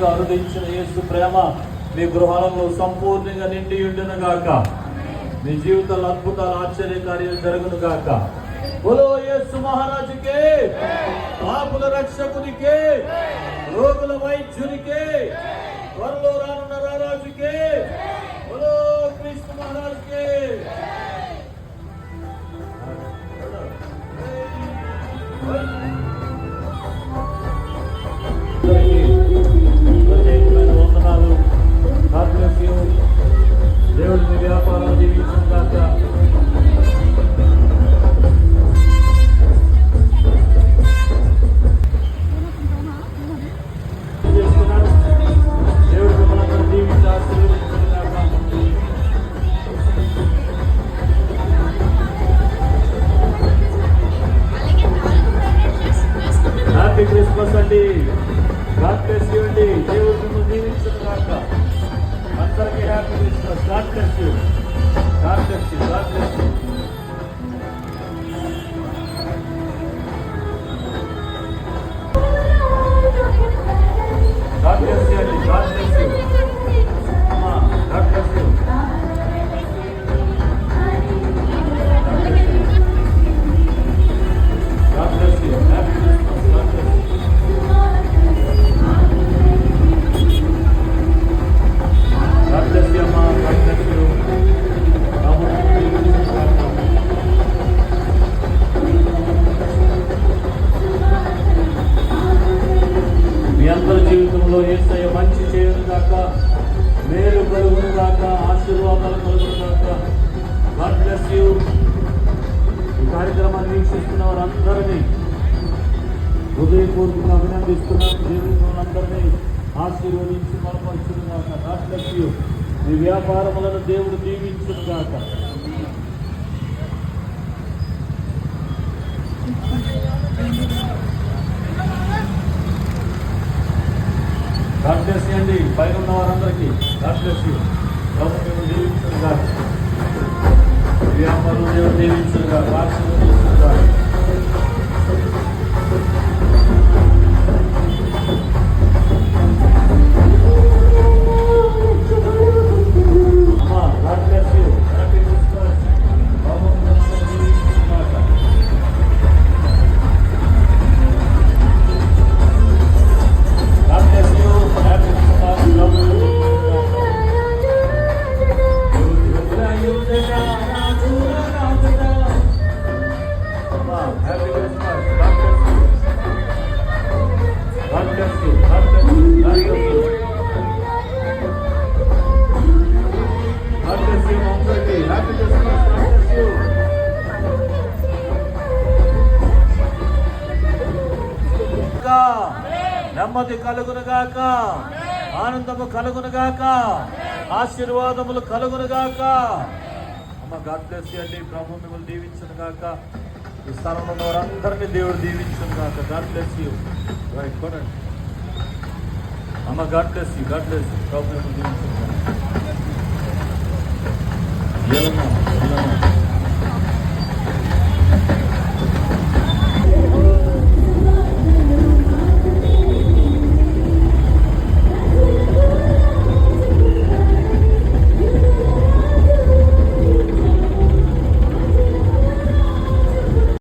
మీకు అనుదించిన యేసు ప్రేమ మీ గృహాలలో సంపూర్ణంగా నిండి ఉండును గాక. మీ జీవితాల్లో అద్భుతాలు ఆశ్చర్యకార్యాలు జరుగును గాక. బోలో యేసు మహారాజుకే, పాపుల రక్షకునికే, రోగుల వైద్యునికే, త్వరలో రానున్న రారాజుకే, బోలో క్రీస్తు మహారాజుకే. ప్రత్యేకమైన వందనాలు. God bless you. దేవుడు మీ వ్యాపారాలు దీవించును గాక. దేవుడు మిమ్మల్ని దీవించి ఆశీర్వదించును గాక. హ్యాపీ క్రిస్మస్ అండి. గాడ్ బ్లెస్ యూ అండి. దేవుడు మిమ్మల్ని దీవించును గాక. అందరికీ happy Christmas. God bless you. God bless you. God bless you. God bless you అండి. God bless you. అమ్మా, God bless you. God bless you. Happy Christmas. God bless you. God bless you, Amma. God bless you. మీ అందరి జీవితంలో యేసయ్య మంచి చేయను గాక, మేలు కలుగును గాక, ఆశీర్వాదాలు కలుగును గాక. God bless you. ఈ కార్యక్రమాన్ని వీక్షిస్తున్న వారందరినీ హృదయపూర్వకంగా అభినందిస్తున్నాం. జీవితంలో ఆశీర్వదించి బలపరచును గాక. God bless you. మీ వ్యాపారములను దేవుడు దీవించును గాక. God bless you అండి. పైన ఉన్న వారందరికీ God bless you. ప్రభువు దీవించును గాక. వ్యాపారం దేవుడు దీవించును గాక. ఆశీర్వదించును గాక. నెమ్మది కలుగునుగాక, ఆనందము కలుగునుగాక, ఆశీర్వాదములు కలుగునుగాక. అమ్మ గాడ్ బ్లెస్ యూ అండి. ప్రభు మిమ్మల్ని దీవించును గాక. ఈ స్థలంలో ఉన్న వారందరినీ దేవుడు దీవించును గాక. God bless you. రైట్ కొనండి అమ్మ. God bless you. God bless you. ప్రభు మిమ్మల్ని దీవించును.